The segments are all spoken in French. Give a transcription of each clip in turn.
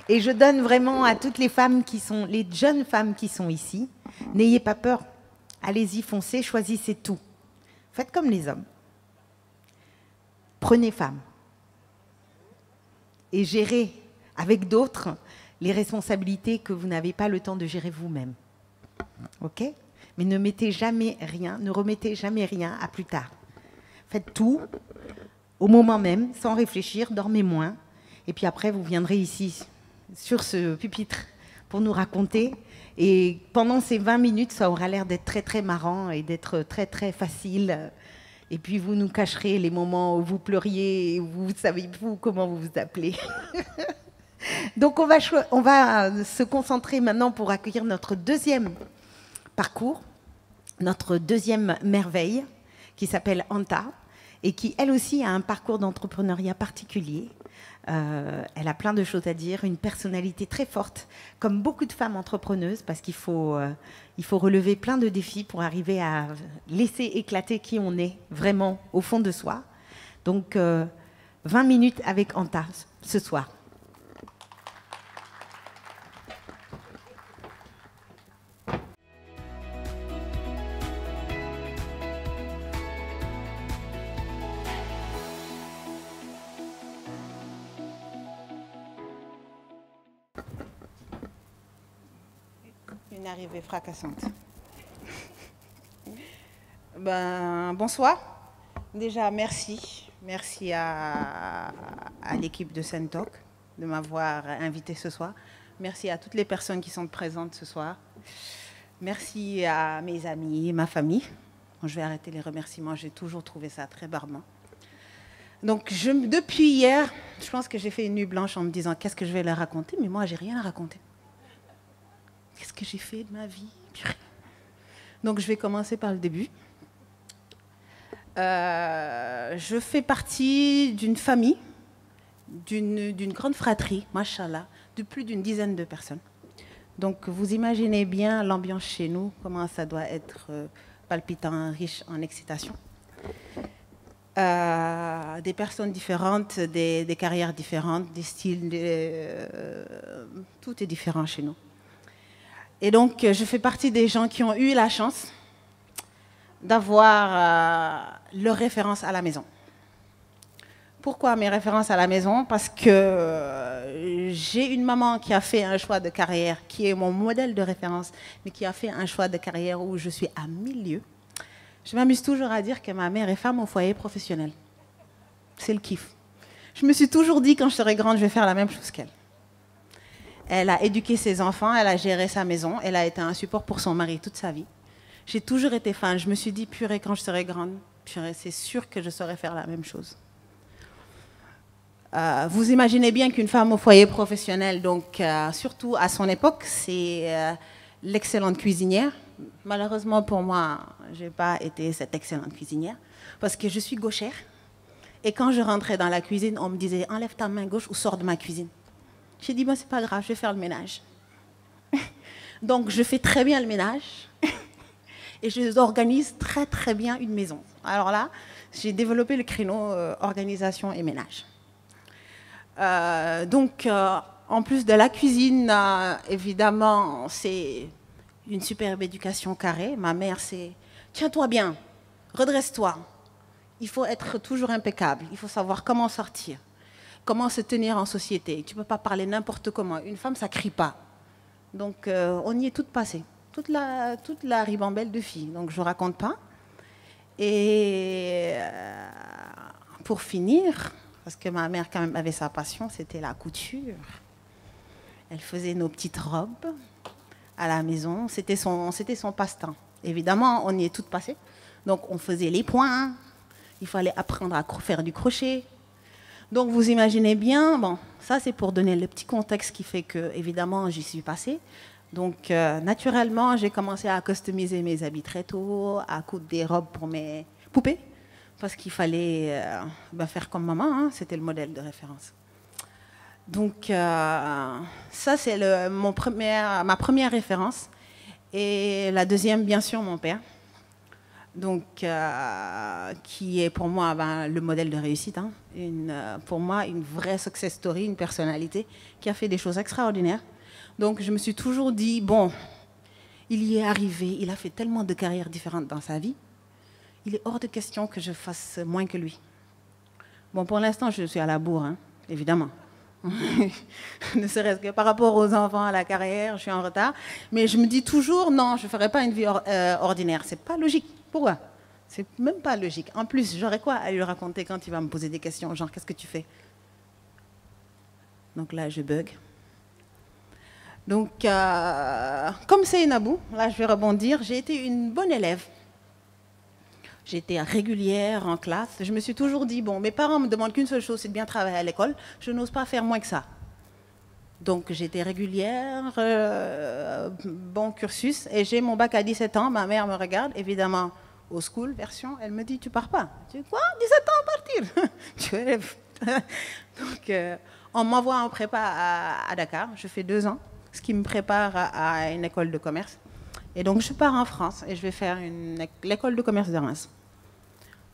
Et je donne vraiment à toutes les femmes qui sont, les jeunes femmes qui sont ici, n'ayez pas peur. Allez-y, foncez, choisissez tout. Faites comme les hommes. Prenez femme. Et gérez avec d'autres les responsabilités que vous n'avez pas le temps de gérer vous-même. OK? Mais ne mettez jamais rien, ne remettez jamais rien à plus tard. Faites tout au moment même, sans réfléchir, dormez moins. Et puis après, vous viendrez ici, sur ce pupitre, pour nous raconter. Et pendant ces 20 minutes, ça aura l'air d'être très, très marrant et d'être très, très facile. Et puis, vous nous cacherez les moments où vous pleuriez et où vous savez vous comment vous vous appelez. Donc, on va se concentrer maintenant pour accueillir notre deuxième parcours, notre deuxième merveille, qui s'appelle Anta, et qui, elle aussi, a un parcours d'entrepreneuriat particulier. Elle a plein de choses à dire, une personnalité très forte, comme beaucoup de femmes entrepreneuses, parce qu'il faut relever plein de défis pour arriver à laisser éclater qui on est vraiment au fond de soi. Donc, 20 minutes avec Anta ce soir. Une arrivée fracassante. Bonsoir. Déjà, merci. Merci à l'équipe de Sentalk de m'avoir invité ce soir. Merci à toutes les personnes qui sont présentes ce soir. Merci à mes amis, ma famille. Bon, je vais arrêter les remerciements, j'ai toujours trouvé ça très barbant. Donc, depuis hier, je pense que j'ai fait une nuit blanche en me disant qu'est-ce que je vais leur raconter, mais moi, j'ai rien à raconter. Qu'est-ce que j'ai fait de ma vie? Donc, je vais commencer par le début. Je fais partie d'une famille, d'une grande fratrie, machallah, de plus d'une dizaine de personnes. Donc, vous imaginez bien l'ambiance chez nous, comment ça doit être palpitant, riche en excitation. Des personnes différentes, des carrières différentes, des styles, tout est différent chez nous. Et donc, je fais partie des gens qui ont eu la chance d'avoir leurs références à la maison. Pourquoi mes références à la maison? Parce que j'ai une maman qui a fait un choix de carrière, qui est mon modèle de référence, mais qui a fait un choix de carrière où je suis à 1000 lieues. Je m'amuse toujours à dire que ma mère est femme au foyer professionnel. C'est le kiff. Je me suis toujours dit, quand je serai grande, je vais faire la même chose qu'elle. Elle a éduqué ses enfants, elle a géré sa maison, elle a été un support pour son mari toute sa vie. J'ai toujours été fan. Je me suis dit, purée, quand je serai grande, purée, c'est sûr que je saurai faire la même chose. Vous imaginez bien qu'une femme au foyer professionnel, donc surtout à son époque, c'est l'excellente cuisinière. Malheureusement pour moi, je n'ai pas été cette excellente cuisinière parce que je suis gauchère. Et quand je rentrais dans la cuisine, on me disait, enlève ta main gauche ou sors de ma cuisine. J'ai dit, bon, c'est pas grave, je vais faire le ménage. Donc, je fais très bien le ménage et je organise très, très bien une maison. Alors là, j'ai développé le créneau organisation et ménage. En plus de la cuisine, évidemment, c'est une superbe éducation carrée. Ma mère, c'est « tiens-toi bien, redresse-toi ». Il faut être toujours impeccable, il faut savoir comment sortir. Comment se tenir en société. Tu ne peux pas parler n'importe comment. Une femme, ça ne crie pas. Donc, on y est toutes passées. Toute la ribambelle de filles. Donc, je ne raconte pas. Et pour finir, parce que ma mère, quand même, avait sa passion, c'était la couture. Elle faisait nos petites robes à la maison. C'était son passe-temps. Évidemment, on y est toutes passées. Donc, on faisait les points. Il fallait apprendre à faire du crochet. Donc, vous imaginez bien, bon, ça c'est pour donner le petit contexte qui fait que, évidemment, j'y suis passée. Donc, naturellement, j'ai commencé à customiser mes habits très tôt, à coudre des robes pour mes poupées, parce qu'il fallait faire comme maman, hein, c'était le modèle de référence. Donc, ça c'est ma première référence. Et la deuxième, bien sûr, mon père. donc qui est pour moi le modèle de réussite, hein. Pour moi une vraie success story, une personnalité qui a fait des choses extraordinaires. Donc je me suis toujours dit, bon, il y est arrivé, il a fait tellement de carrières différentes dans sa vie, il est hors de question que je fasse moins que lui. Bon, pour l'instant, je suis à la bourre, hein, évidemment. Ne serait-ce que par rapport aux enfants, à la carrière, je suis en retard. Mais je me dis toujours, non, je ne ferai pas une vie ordinaire. Ce n'est pas logique. Pourquoi? C'est même pas logique. En plus, j'aurais quoi à lui raconter quand il va me poser des questions, genre, qu'est-ce que tu fais? Donc là, je bug. Donc, comme c'est Nabou, là, je vais rebondir. J'ai été une bonne élève. J'étais régulière en classe. Je me suis toujours dit, bon, mes parents me demandent qu'une seule chose, c'est de bien travailler à l'école. Je n'ose pas faire moins que ça. Donc, j'étais régulière, bon cursus. Et j'ai mon bac à 17 ans. Ma mère me regarde, évidemment, au school version. Elle me dit, tu pars pas. Je dis, quoi? 17 ans partir? Tu rêves. Donc, on m'envoie en prépa à Dakar. Je fais 2 ans, ce qui me prépare à une école de commerce. Et donc, je pars en France et je vais faire l'école de commerce de Reims.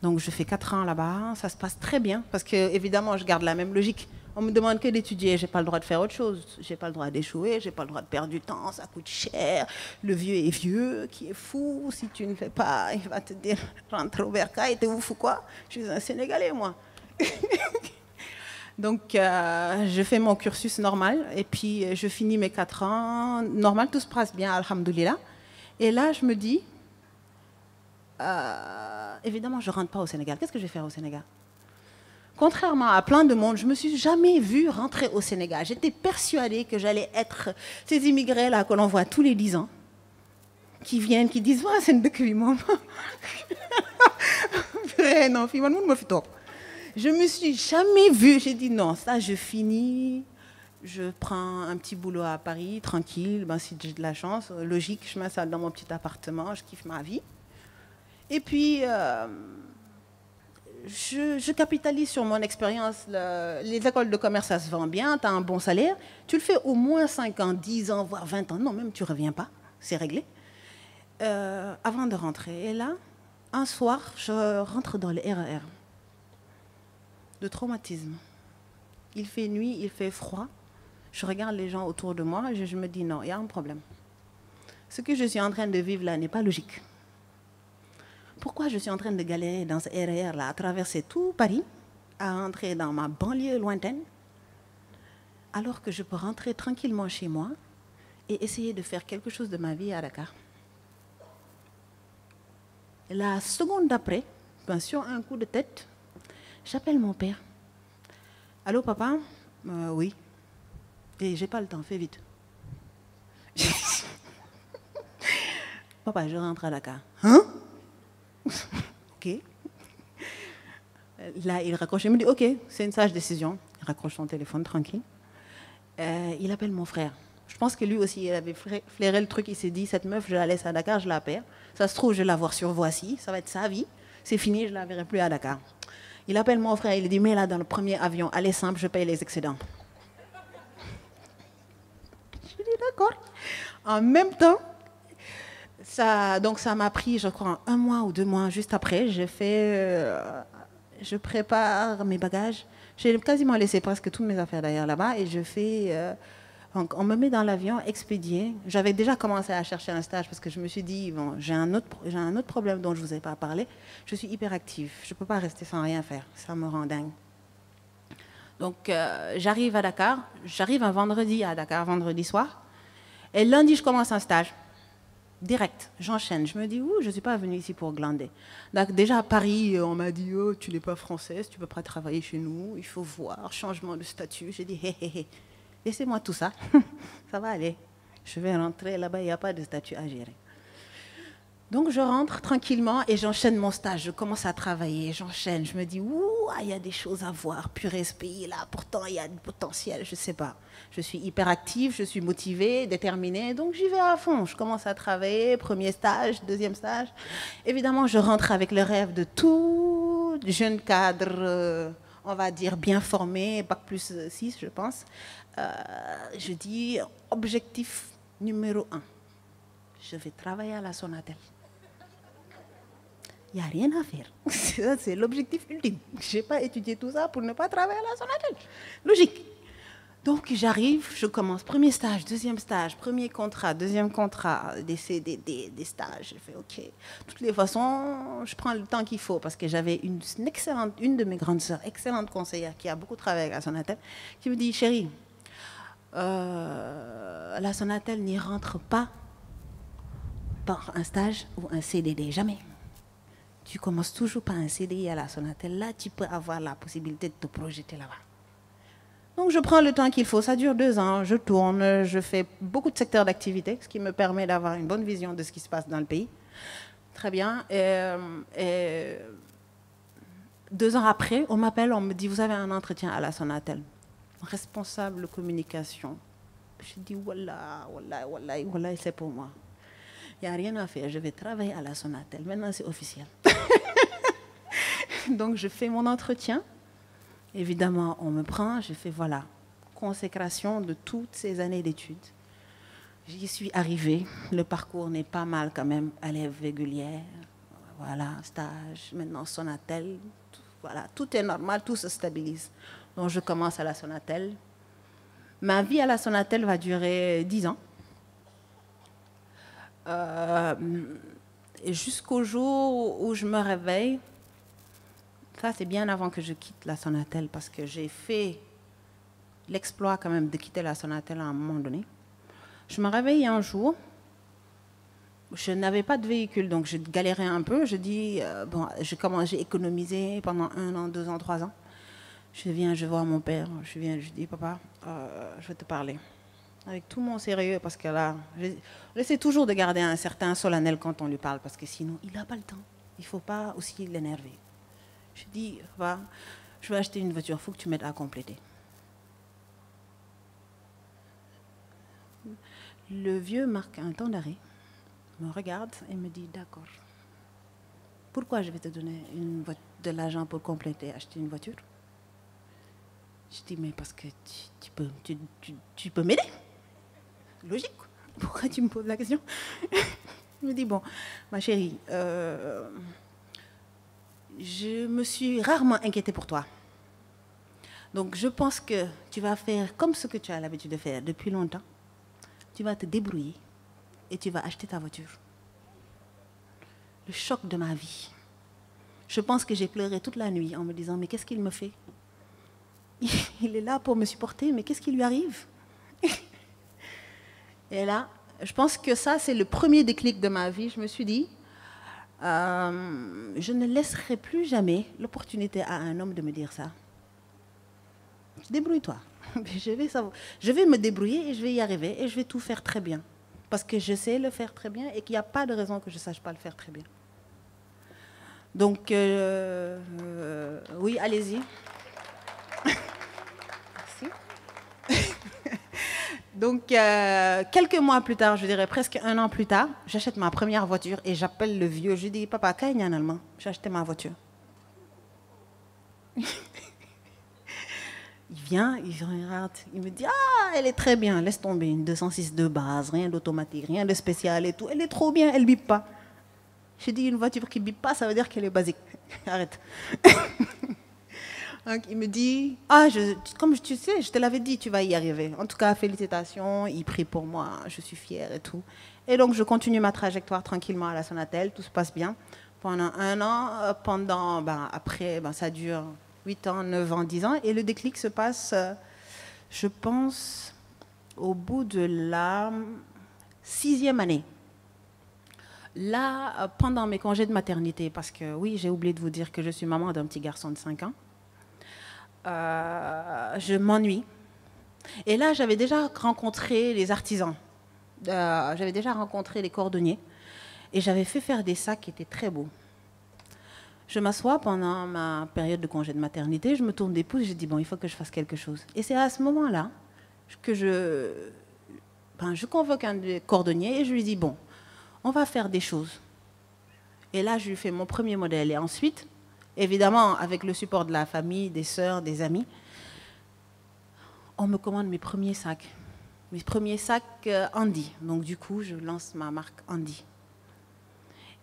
Donc, je fais 4 ans là-bas. Ça se passe très bien parce que, évidemment, je garde la même logique. On me demande que d'étudier. Je n'ai pas le droit de faire autre chose. Je n'ai pas le droit d'échouer. Je n'ai pas le droit de perdre du temps. Ça coûte cher. Le vieux est vieux, qui est fou. Si tu ne fais pas, il va te dire rentre au bercail, t'es ouf ou quoi? Je suis un Sénégalais, moi. Donc, je fais mon cursus normal et puis je finis mes 4 ans. Normal, tout se passe bien, alhamdoulilah. Et là, je me dis, évidemment, je ne rentre pas au Sénégal. Qu'est-ce que je vais faire au Sénégal? Contrairement à plein de monde, je ne me suis jamais vue rentrer au Sénégal. J'étais persuadée que j'allais être ces immigrés-là que l'on voit tous les 10 ans, qui viennent, qui disent, ah, c'est une dëkk bi moom. Non, fii man mun ma fi toog. Je ne me suis jamais vue. J'ai dit, non, ça, je finis. Je prends un petit boulot à Paris, tranquille, ben, si j'ai de la chance. Logique, je m'installe dans mon petit appartement, je kiffe ma vie. Et puis, je capitalise sur mon expérience. Les écoles de commerce, ça se vend bien, tu as un bon salaire. Tu le fais au moins 5 ans, 10 ans, voire 20 ans. Non, même tu ne reviens pas, c'est réglé. Avant de rentrer. Et là, un soir, je rentre dans le RER. De traumatisme. Il fait nuit, il fait froid. Je regarde les gens autour de moi et je me dis non, il y a un problème. Ce que je suis en train de vivre là n'est pas logique. Pourquoi je suis en train de galérer dans ce RER là, à traverser tout Paris, à entrer dans ma banlieue lointaine, alors que je peux rentrer tranquillement chez moi et essayer de faire quelque chose de ma vie à Dakar? La seconde d'après, sur un coup de tête, j'appelle mon père. Allô papa? Oui. Et j'ai pas le temps, fais vite. Papa, je rentre à Dakar. Hein? Ok. Là, il raccroche. Il me dit, ok, c'est une sage décision. Il raccroche son téléphone, tranquille. Il appelle mon frère. Je pense que lui aussi, il avait flairé le truc. Il s'est dit, cette meuf, je la laisse à Dakar, je la perds. Ça se trouve, je vais la voir sur Voici. Ça va être sa vie. C'est fini, je ne la verrai plus à Dakar. Il appelle mon frère. Il dit, mets là dans le premier avion. Allez, simple, je paye les excédents. Je dis, d'accord. En même temps, ça m'a pris, je crois, 1 mois ou 2 mois juste après. Je prépare mes bagages. J'ai quasiment laissé presque toutes mes affaires d'ailleurs là-bas et je fais. On me met dans l'avion, expédié. J'avais déjà commencé à chercher un stage parce que je me suis dit, bon, j'ai un autre problème dont je ne vous ai pas parlé. Je suis hyperactive. Je ne peux pas rester sans rien faire. Ça me rend dingue. Donc, j'arrive à Dakar. J'arrive un vendredi à Dakar, vendredi soir. Et lundi, je commence un stage. Direct, j'enchaîne. Je me dis, je ne suis pas venue ici pour glander. Donc, déjà à Paris, on m'a dit, oh, tu n'es pas française, tu ne peux pas travailler chez nous, il faut voir, changement de statut. J'ai dit, hé, hé, hé, laissez-moi tout ça, ça va aller. Je vais rentrer là-bas, il n'y a pas de statut à gérer. Donc, je rentre tranquillement et j'enchaîne mon stage. Je commence à travailler, j'enchaîne. Je me dis, il y a des choses à voir. Purée, ce pays-là, pourtant, il y a du potentiel, je ne sais pas. Je suis hyper active, je suis motivée, déterminée. Donc, j'y vais à fond. Je commence à travailler, premier stage, deuxième stage. Évidemment, je rentre avec le rêve de tout jeune cadre, on va dire, bien formé, bac plus 6, je pense. Je dis, objectif numéro 1. Je vais travailler à la Sonatel. il n'y a rien à faire. Ça, c'est l'objectif ultime. Je n'ai pas étudié tout ça pour ne pas travailler à la Sonatel. Logique. Donc j'arrive, je commence, premier stage, deuxième stage, premier contrat, deuxième contrat, des CDD, des stages. Je fais OK. De toutes les façons, je prends le temps qu'il faut parce que j'avais une de mes grandes sœurs, excellente conseillère qui a beaucoup travaillé avec la Sonatel, qui me dit, chérie, la Sonatel n'y rentre pas par un stage ou un CDD, jamais. Tu commences toujours par un CDI à la Sonatel. Là, tu peux avoir la possibilité de te projeter là-bas. Donc, je prends le temps qu'il faut. Ça dure 2 ans. Je tourne, je fais beaucoup de secteurs d'activité, ce qui me permet d'avoir une bonne vision de ce qui se passe dans le pays. Très bien. Et 2 ans après, on m'appelle, on me dit, vous avez un entretien à la Sonatel. Responsable communication. Je dis, voilà, c'est pour moi. Il n'y a rien à faire. Je vais travailler à la Sonatel. Maintenant, c'est officiel. Donc, je fais mon entretien. Évidemment, on me prend, je fais, voilà, consécration de toutes ces années d'études. J'y suis arrivée, le parcours n'est pas mal quand même, élève régulière, voilà, stage, maintenant Sonatel, voilà, tout est normal, tout se stabilise. Donc je commence à la Sonatel. Ma vie à la Sonatel va durer 10 ans. Et jusqu'au jour où je me réveille. Ça, c'est bien avant que je quitte la Sonatel parce que j'ai fait l'exploit quand même de quitter la Sonatel à un moment donné. Je me réveille un jour, je n'avais pas de véhicule, donc je galérais un peu. Je dis, bon, j'ai économisé pendant 1 an, 2 ans, 3 ans. Je vois mon père, je dis, papa, je vais te parler. Avec tout mon sérieux, parce que là, j'essaie toujours de garder un certain solennel quand on lui parle, parce que sinon, il n'a pas le temps. Il ne faut pas aussi l'énerver. Je dis, va, je vais acheter une voiture, il faut que tu m'aides à compléter. Le vieux marque un temps d'arrêt, me regarde et me dit, d'accord. Pourquoi je vais te donner de l'argent pour compléter, acheter une voiture? Je dis, mais parce que tu peux m'aider. Logique. Pourquoi tu me poses la question? Il me dit, bon, ma chérie, je me suis rarement inquiétée pour toi. Donc, je pense que tu vas faire comme ce que tu as l'habitude de faire depuis longtemps. Tu vas te débrouiller et tu vas acheter ta voiture. Le choc de ma vie. Je pense que j'ai pleuré toute la nuit en me disant, mais qu'est-ce qu'il me fait? Il est là pour me supporter, mais qu'est-ce qui lui arrive? Et là, je pense que ça, c'est le premier déclic de ma vie. Je me suis dit, je ne laisserai plus jamais l'opportunité à un homme de me dire ça. Débrouille-toi. Je vais me débrouiller et je vais y arriver et je vais tout faire très bien. Parce que je sais le faire très bien et qu'il n'y a pas de raison que je ne sache pas le faire très bien. Donc, oui, allez-y. Merci. Donc, quelques mois plus tard, je dirais presque 1 an plus tard, j'achète ma première voiture et j'appelle le vieux. Je dis, papa, quand il y a un Allemand, j'ai acheté ma voiture. Il vient, il regarde, il me dit, ah, elle est très bien, laisse tomber, une 206 de base, rien d'automatique, rien de spécial et tout. Elle est trop bien, elle ne bip pas. Je dis, une voiture qui ne bip pas, ça veut dire qu'elle est basique. Arrête. Donc, il me dit, ah, comme tu sais, je te l'avais dit, tu vas y arriver. En tout cas, félicitations, il prie pour moi, je suis fière et tout. Et donc, je continue ma trajectoire tranquillement à la Sonatel, tout se passe bien. Pendant 1 an, après, ça dure 8 ans, 9 ans, 10 ans. Et le déclic se passe, je pense, au bout de la 6e année. Là, pendant mes congés de maternité, parce que oui, j'ai oublié de vous dire que je suis maman d'un petit garçon de 5 ans, je m'ennuie. Et là, j'avais déjà rencontré les artisans, j'avais déjà rencontré les cordonniers, et j'avais fait faire des sacs qui étaient très beaux. Je m'assois pendant ma période de congé de maternité, je me tourne des pouces, je dis, bon, il faut que je fasse quelque chose. Et c'est à ce moment-là que je convoque un des cordonniers et je lui dis, bon, on va faire des choses. Et là, je lui fais mon premier modèle. Et ensuite, évidemment, avec le support de la famille, des sœurs, des amis, on me commande mes premiers sacs. Mes premiers sacs Andy. Donc, du coup, je lance ma marque Andy.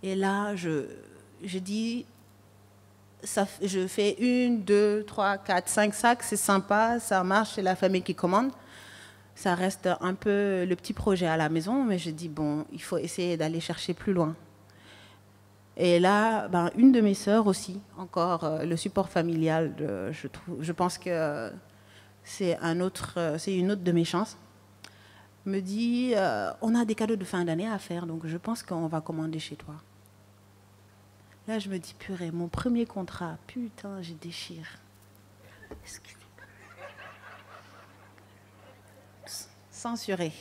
Et là, je dis, je fais 1, 2, 3, 4, 5 sacs, c'est sympa, ça marche, c'est la famille qui commande. Ça reste un peu le petit projet à la maison, mais je dis, bon, il faut essayer d'aller chercher plus loin. Et là, ben, une de mes sœurs aussi, encore le support familial, je pense que c'est une autre de mes chances, me dit, on a des cadeaux de fin d'année à faire, donc je pense qu'on va commander chez toi. Là, je me dis, purée, mon premier contrat, putain, je déchire. Censuré.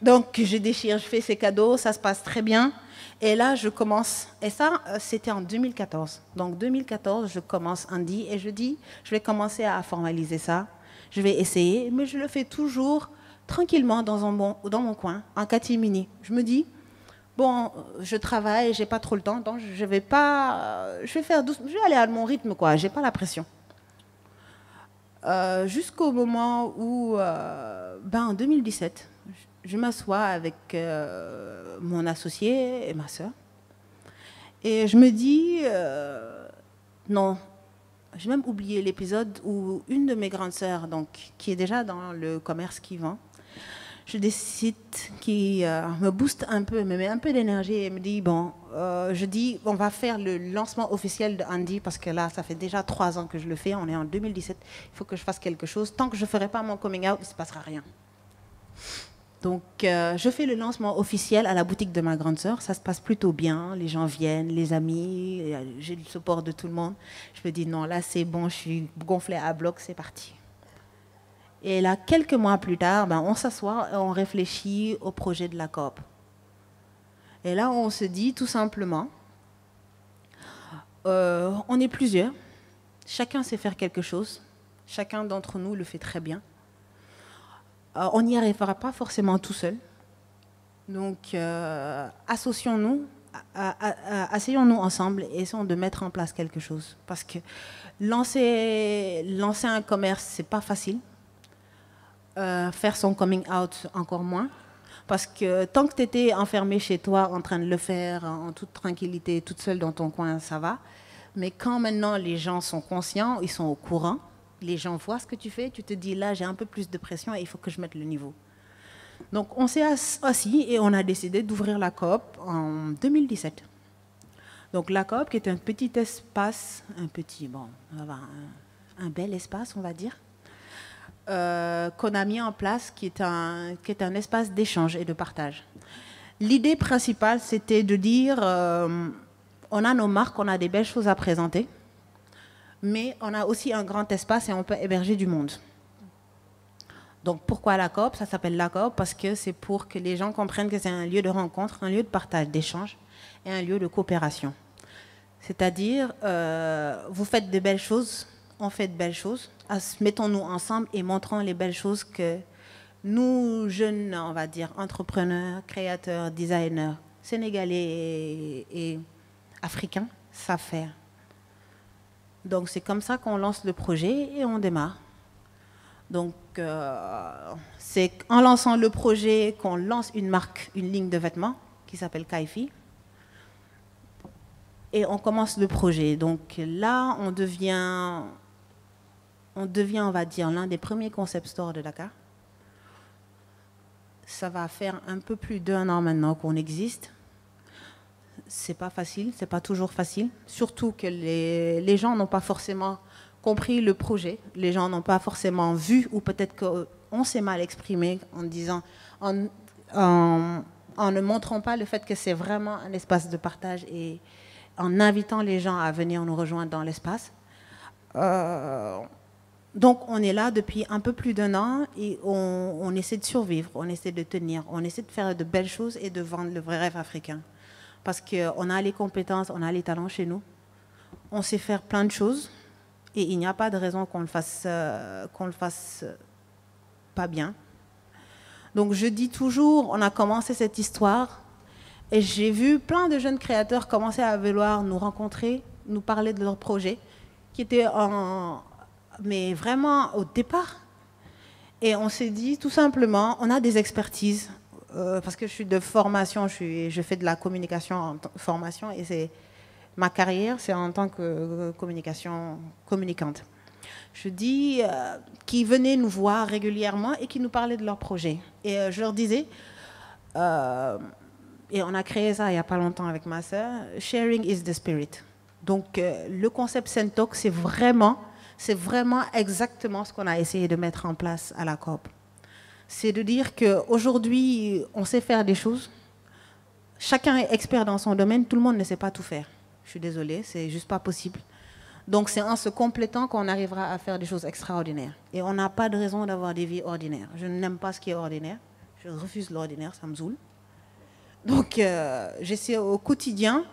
Donc, je déchire, je fais ces cadeaux, ça se passe très bien. Et là, je commence, et ça, c'était en 2014. Donc, 2014, je commence Andy et je dis, je vais commencer à formaliser ça. Je vais essayer, mais je le fais toujours tranquillement dans mon coin, en catimini. Je me dis, bon, je travaille, j'ai pas trop le temps, donc je vais faire doucement, je vais aller à mon rythme, quoi. J'ai pas la pression. Jusqu'au moment où, en 2017, je m'assois avec mon associé et ma sœur. Et je me dis, non, j'ai même oublié l'épisode où une de mes grandes sœurs, donc, qui est déjà dans le commerce qui vend, je décide qui me booste un peu, me met un peu d'énergie et me dit, bon, je dis, on va faire le lancement officiel de Andy parce que là, ça fait déjà 3 ans que je le fais, on est en 2017, il faut que je fasse quelque chose. Tant que je ne ferai pas mon coming out, il ne se passera rien. Donc, je fais le lancement officiel à la boutique de ma grande sœur. Ça se passe plutôt bien. Les gens viennent, les amis, j'ai le support de tout le monde. Je me dis, non, là, c'est bon, je suis gonflée à bloc, c'est parti. Et là, quelques mois plus tard, on s'assoit et on réfléchit au projet de la coop. Et là, on se dit tout simplement, on est plusieurs, chacun sait faire quelque chose, chacun d'entre nous le fait très bien. On n'y arrivera pas forcément tout seul. Donc, associons-nous, asseyons-nous ensemble et essayons de mettre en place quelque chose. Parce que lancer un commerce, c'est pas facile. Faire son coming out, encore moins. Parce que tant que tu étais enfermé chez toi en train de le faire en toute tranquillité, toute seule dans ton coin, ça va. Mais quand maintenant les gens sont conscients, ils sont au courant, les gens voient ce que tu fais, tu te dis là j'ai un peu plus de pression et il faut que je mette le niveau. Donc on s'est assis et on a décidé d'ouvrir la coop en 2017. Donc la coop qui est un petit espace, un bel espace on va dire, qu'on a mis en place qui est un espace d'échange et de partage. L'idée principale c'était de dire on a nos marques, on a des belles choses à présenter, mais on a aussi un grand espace et on peut héberger du monde. Donc pourquoi la coop? Ça s'appelle la coop parce que c'est pour que les gens comprennent que c'est un lieu de rencontre, un lieu de partage, d'échange et un lieu de coopération. C'est-à-dire, vous faites de belles choses, on fait de belles choses, mettons-nous ensemble et montrons les belles choses que nous, jeunes, on va dire, entrepreneurs, créateurs, designers, sénégalais et africains, savent faire. Donc c'est comme ça qu'on lance le projet et on démarre. Donc c'est en lançant le projet qu'on lance une marque, une ligne de vêtements qui s'appelle Kaifi. Et on commence le projet. Donc là, on devient, on va dire, l'un des premiers concept stores de Dakar. Ça va faire un peu plus d'1 an maintenant qu'on existe. C'est pas facile, c'est pas toujours facile. Surtout que les gens n'ont pas forcément compris le projet. Les gens n'ont pas forcément vu, ou peut-être qu'on s'est mal exprimé en disant, en ne montrant pas le fait que c'est vraiment un espace de partage et en invitant les gens à venir nous rejoindre dans l'espace. Donc on est là depuis un peu plus d'1 an et on essaie de survivre, on essaie de tenir, on essaie de faire de belles choses et de vendre le vrai rêve africain. Parce qu'on a les compétences, on a les talents chez nous, on sait faire plein de choses et il n'y a pas de raison qu'on le fasse pas bien. Donc je dis toujours, on a commencé cette histoire et j'ai vu plein de jeunes créateurs commencer à vouloir nous rencontrer, nous parler de leurs projets qui étaient mais vraiment au départ. Et on s'est dit tout simplement, on a des expertises, parce que je suis de formation, je fais de la communication en formation et Ma carrière, c'est en tant que communicante. Je dis qui venaient nous voir régulièrement et qui nous parlaient de leurs projets. Et je leur disais, et on a créé ça il n'y a pas longtemps avec ma sœur, sharing is the spirit. Donc le concept Sentalk, c'est vraiment exactement ce qu'on a essayé de mettre en place à la COP. C'est de dire qu'aujourd'hui, on sait faire des choses. Chacun est expert dans son domaine, tout le monde ne sait pas tout faire. Je suis désolée, c'est juste pas possible. Donc c'est en se complétant qu'on arrivera à faire des choses extraordinaires. Et on n'a pas de raison d'avoir des vies ordinaires. Je n'aime pas ce qui est ordinaire. Je refuse l'ordinaire, ça me saoule. Donc j'essaie au quotidien,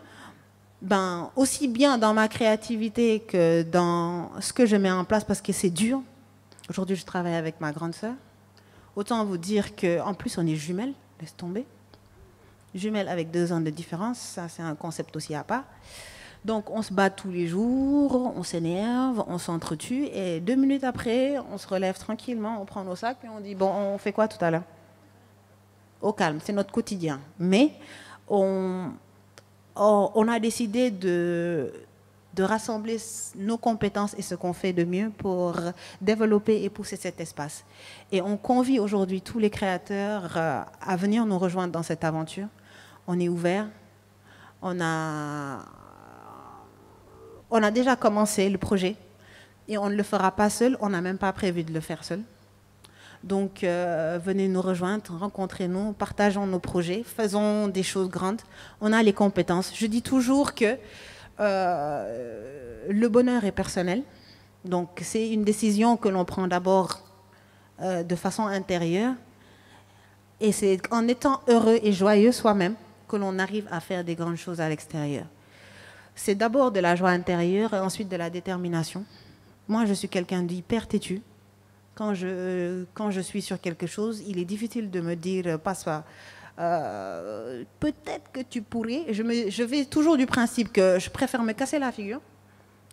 aussi bien dans ma créativité que dans ce que je mets en place, parce que c'est dur. Aujourd'hui, je travaille avec ma grande sœur. Autant vous dire qu'en plus, on est jumelles, laisse tomber. Jumelles avec 2 ans de différence, ça c'est un concept aussi à part. Donc on se bat tous les jours, on s'énerve, on s'entretue, et 2 minutes après, on se relève tranquillement, on prend nos sacs et on dit, bon, on fait quoi tout à l'heure? Au calme, c'est notre quotidien. Mais on a décidé de rassembler nos compétences et ce qu'on fait de mieux pour développer et pousser cet espace. Et on convie aujourd'hui tous les créateurs à venir nous rejoindre dans cette aventure. On est ouvert. On a déjà commencé le projet et on ne le fera pas seul. On n'a même pas prévu de le faire seul. Donc, venez nous rejoindre, rencontrez-nous, partageons nos projets, faisons des choses grandes. On a les compétences. Je dis toujours que le bonheur est personnel. Donc, c'est une décision que l'on prend d'abord de façon intérieure. Et c'est en étant heureux et joyeux soi-même que l'on arrive à faire des grandes choses à l'extérieur. C'est d'abord de la joie intérieure et ensuite de la détermination. Moi, je suis quelqu'un d'hyper têtu. Quand je suis sur quelque chose, il est difficile de me dire, passe-toi. Peut-être que tu pourrais. Je vais toujours du principe que je préfère me casser la figure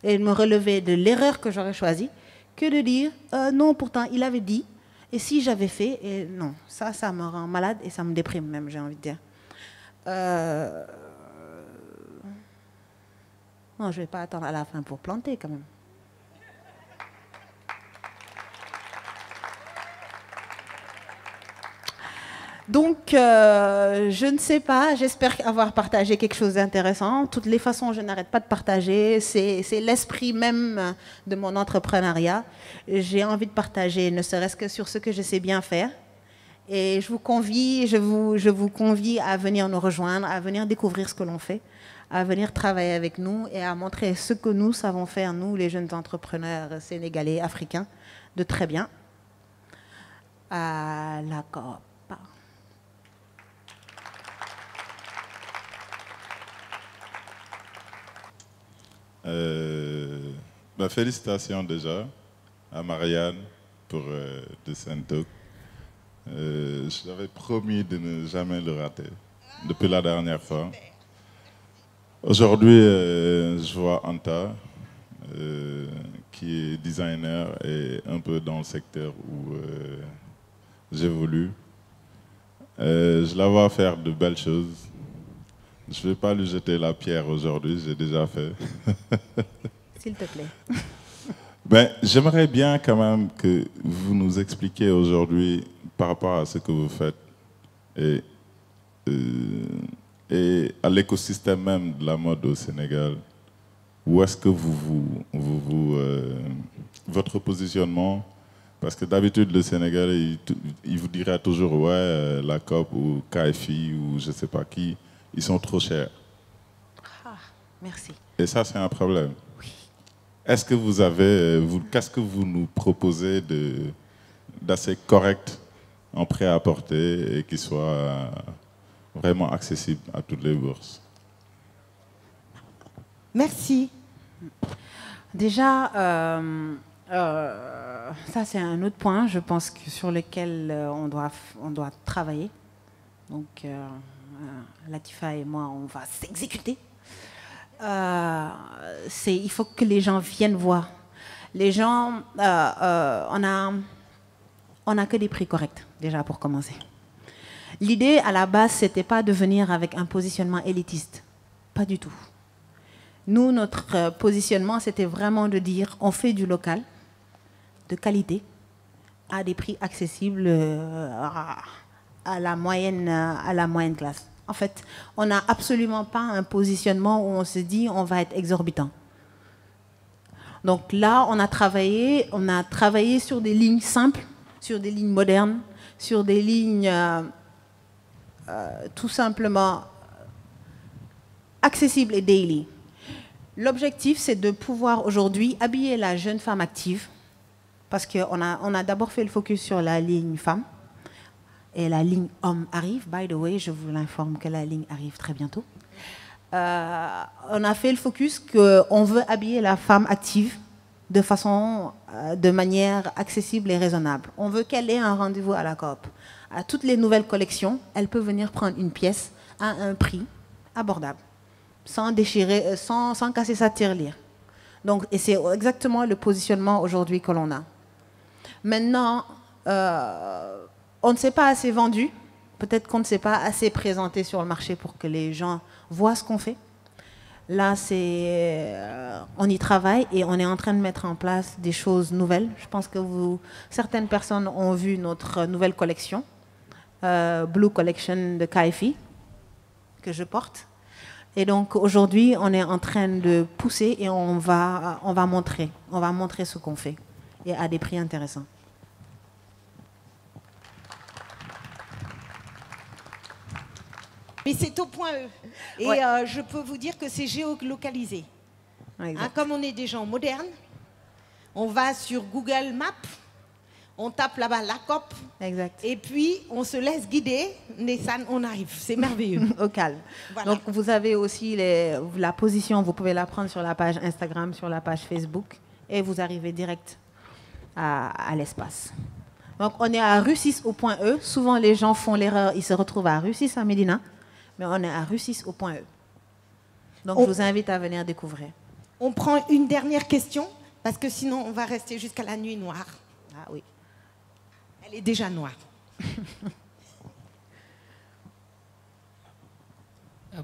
et me relever de l'erreur que j'aurais choisie que de dire non, pourtant il avait dit, et si j'avais fait, et non, ça me rend malade et ça me déprime même, j'ai envie de dire. Non, je ne vais pas attendre à la fin pour planter quand même. Donc, je ne sais pas, j'espère avoir partagé quelque chose d'intéressant. De toutes les façons, je n'arrête pas de partager. C'est l'esprit même de mon entrepreneuriat. J'ai envie de partager, ne serait-ce que sur ce que je sais bien faire. Et je vous convie à venir nous rejoindre, à venir découvrir ce que l'on fait, à venir travailler avec nous et à montrer ce que nous savons faire, nous, les jeunes entrepreneurs sénégalais, africains, de très bien. À la COP. Félicitations déjà à Marianne pour de Sentalk. Je l'avais promis de ne jamais le rater depuis la dernière fois. Aujourd'hui, je vois Anta, qui est designer et un peu dans le secteur où j'évolue. Je la vois faire de belles choses. Je ne vais pas lui jeter la pierre aujourd'hui, j'ai déjà fait. S'il te plaît. J'aimerais bien quand même que vous nous expliquiez aujourd'hui par rapport à ce que vous faites et à l'écosystème même de la mode au Sénégal. Où est-ce que votre positionnement, parce que d'habitude le Sénégalais, il vous dirait toujours ouais, la COP ou KFI ou je ne sais pas qui, ils sont trop chers. Ah, merci. Et ça, c'est un problème. Oui. Est-ce que qu'est-ce que vous nous proposez d'assez correct en prêt-à-porter et qui soit vraiment accessible à toutes les bourses? Merci. Déjà, ça c'est un autre point, je pense, sur lequel on doit travailler. Donc, Latifa et moi, on va s'exécuter. Il faut que les gens viennent voir. Les gens, on a que des prix corrects, déjà, pour commencer. L'idée, à la base, c'était pas de venir avec un positionnement élitiste. Pas du tout. Nous, notre positionnement, c'était vraiment de dire on fait du local, de qualité, à des prix accessibles à la moyenne classe. En fait, on n'a absolument pas un positionnement où on se dit on va être exorbitant. Donc là, on a travaillé sur des lignes simples, sur des lignes modernes, sur des lignes tout simplement accessibles et daily. L'objectif, c'est de pouvoir aujourd'hui habiller la jeune femme active, parce qu'on a d'abord fait le focus sur la ligne femme, et la ligne homme arrive. By the way, je vous l'informe que la ligne arrive très bientôt. On a fait le focus qu'on veut habiller la femme active de manière accessible et raisonnable. On veut qu'elle ait un rendez-vous à la Coop. À toutes les nouvelles collections, elle peut venir prendre une pièce à un prix abordable, sans déchirer, sans casser sa tirelire. Donc, et c'est exactement le positionnement aujourd'hui que l'on a. Maintenant, on ne s'est pas assez vendu. Peut-être qu'on ne s'est pas assez présenté sur le marché pour que les gens voient ce qu'on fait. Là, on y travaille et on est en train de mettre en place des choses nouvelles. Je pense que certaines personnes ont vu notre nouvelle collection, Blue Collection de Kaifi, que je porte. Et donc aujourd'hui, on est en train de pousser et on va montrer ce qu'on fait et à des prix intéressants. Mais c'est au point E. Et ouais. Je peux vous dire que c'est géolocalisé. Comme on est des gens modernes, on va sur Google Maps, on tape là-bas la COP, exact. Et puis on se laisse guider, on arrive. C'est merveilleux. Au calme. Voilà. Donc vous avez aussi la position, vous pouvez la prendre sur la page Instagram, sur la page Facebook, et vous arrivez direct à l'espace. Donc on est à rue 6 au point E. Souvent les gens font l'erreur, ils se retrouvent à rue 6 à Médina. Mais on est à rue 6 au point E. Donc je vous invite à venir découvrir. On prend une dernière question, parce que sinon on va rester jusqu'à la nuit noire. Ah oui. Elle est déjà noire.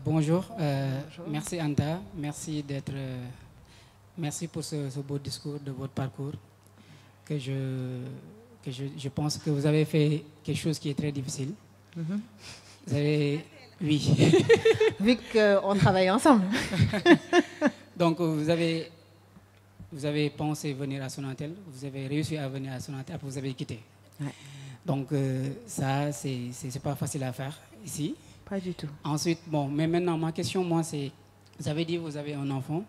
Bonjour. Merci Anta, merci pour ce beau discours de votre parcours. Que je pense que vous avez fait quelque chose qui est très difficile. Vous avez... Oui. Vu qu'on travaille ensemble. Donc, vous avez pensé venir à Sonatel, vous avez réussi à venir à Sonatel, après vous avez quitté. Ouais. Donc, ça, c'est pas facile à faire ici. Pas du tout. Ensuite, mais maintenant, ma question, moi, c'est, vous avez dit que vous avez un enfant,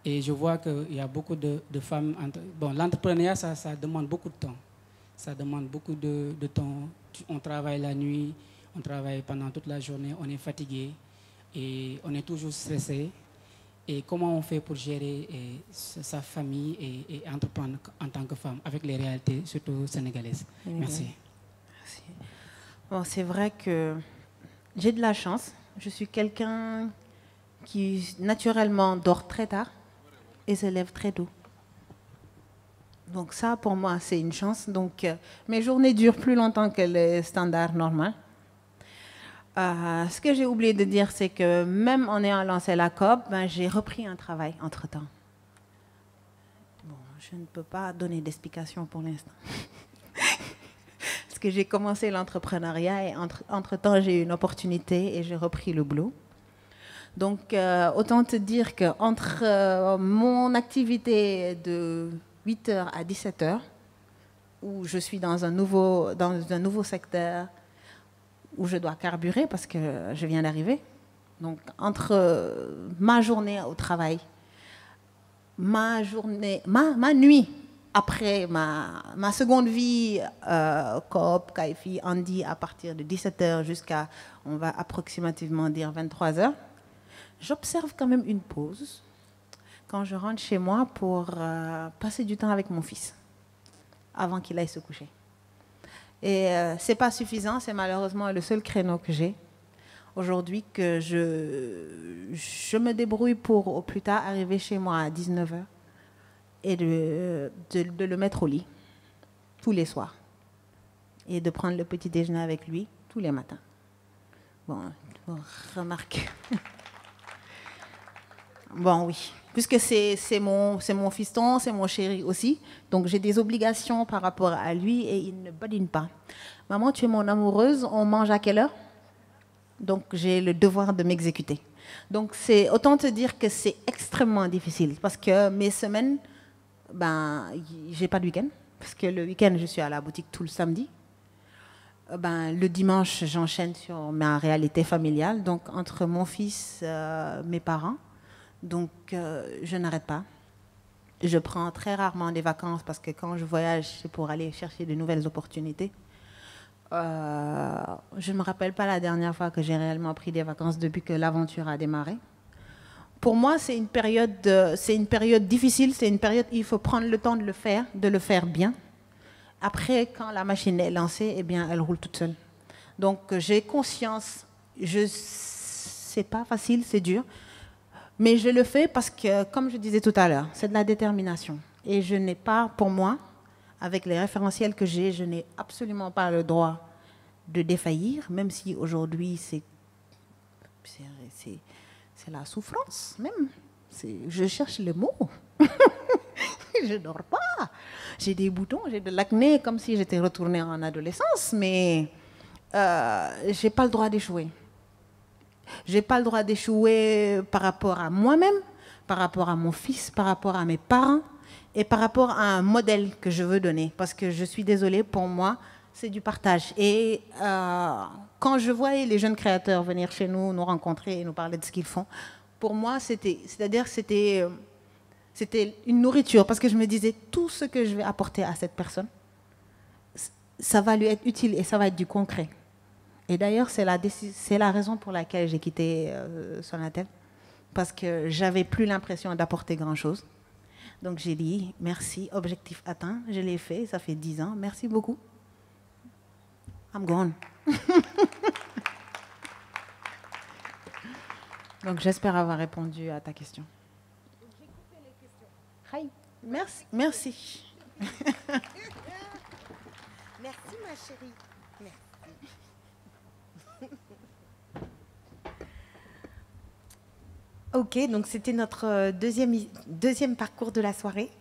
et je vois qu'il y a beaucoup de femmes... l'entrepreneuriat, ça demande beaucoup de temps. Ça demande beaucoup de temps. On travaille la nuit, on travaille pendant toute la journée, on est fatigué et on est toujours stressé. Et comment on fait pour gérer sa famille et entreprendre en tant que femme avec les réalités, surtout sénégalaises? Merci. Merci. Bon, c'est vrai que j'ai de la chance. Je suis quelqu'un qui naturellement dort très tard et se lève très tôt. Donc ça, pour moi, c'est une chance. Donc mes journées durent plus longtemps que le standard normal. Ce que j'ai oublié de dire, c'est que même en ayant lancé la COP, j'ai repris un travail entre-temps. Bon, je ne peux pas donner d'explication pour l'instant. Parce que j'ai commencé l'entrepreneuriat et entre-temps, j'ai eu une opportunité et j'ai repris le boulot. Donc, autant te dire qu'entre mon activité de 8h à 17h, où je suis dans un nouveau secteur, où je dois carburer parce que je viens d'arriver. Donc, entre ma journée au travail, ma nuit, après ma seconde vie, Coop, Kaifi, Andy, à partir de 17h jusqu'à, on va approximativement dire 23h, j'observe quand même une pause quand je rentre chez moi pour passer du temps avec mon fils avant qu'il aille se coucher. Et ce n'est pas suffisant, c'est malheureusement le seul créneau que j'ai aujourd'hui, que je me débrouille pour au plus tard arriver chez moi à 19h et de le mettre au lit tous les soirs et de prendre le petit déjeuner avec lui tous les matins. Bon, remarque. Bon, oui. Puisque c'est mon fiston, c'est mon chéri aussi. Donc, j'ai des obligations par rapport à lui et il ne badine pas. Maman, tu es mon amoureuse, on mange à quelle heure? Donc, j'ai le devoir de m'exécuter. Donc, c'est autant te dire que c'est extrêmement difficile parce que mes semaines, ben, j'ai pas de week-end. Parce que le week-end, je suis à la boutique tout le samedi. Ben, le dimanche, j'enchaîne sur ma réalité familiale. Donc, entre mon fils, mes parents. Donc, je n'arrête pas. Je prends très rarement des vacances parce que quand je voyage, c'est pour aller chercher de nouvelles opportunités. Je ne me rappelle pas la dernière fois que j'ai réellement pris des vacances depuis que l'aventure a démarré. Pour moi, c'est une période difficile, c'est une période où il faut prendre le temps de le faire bien. Après, quand la machine est lancée, eh bien, elle roule toute seule. Donc, j'ai conscience, c'est pas facile, c'est dur. Mais je le fais parce que, comme je disais tout à l'heure, c'est de la détermination. Et je n'ai pas, pour moi, avec les référentiels que j'ai, je n'ai absolument pas le droit de défaillir, même si aujourd'hui, c'est la souffrance même. Je cherche le mot. Je ne dors pas. J'ai des boutons, j'ai de l'acné, comme si j'étais retournée en adolescence, mais je n'ai pas le droit d'échouer. Je n'ai pas le droit d'échouer par rapport à moi-même, par rapport à mon fils, par rapport à mes parents et par rapport à un modèle que je veux donner. Parce que je suis désolée, pour moi, c'est du partage. Et quand je voyais les jeunes créateurs venir chez nous, nous rencontrer et nous parler de ce qu'ils font, pour moi, c'était une nourriture. Parce que je me disais, tout ce que je vais apporter à cette personne, ça va lui être utile et ça va être du concret. Et d'ailleurs, c'est la raison pour laquelle j'ai quitté Sonatel, parce que j'avais plus l'impression d'apporter grand-chose. Donc j'ai dit, merci, objectif atteint, je l'ai fait, ça fait 10 ans, merci beaucoup. I'm gone. Donc j'espère avoir répondu à ta question. J'ai coupé les questions. Hi. Merci. Merci. Merci ma chérie. Merci. Ok, donc c'était notre deuxième parcours de la soirée.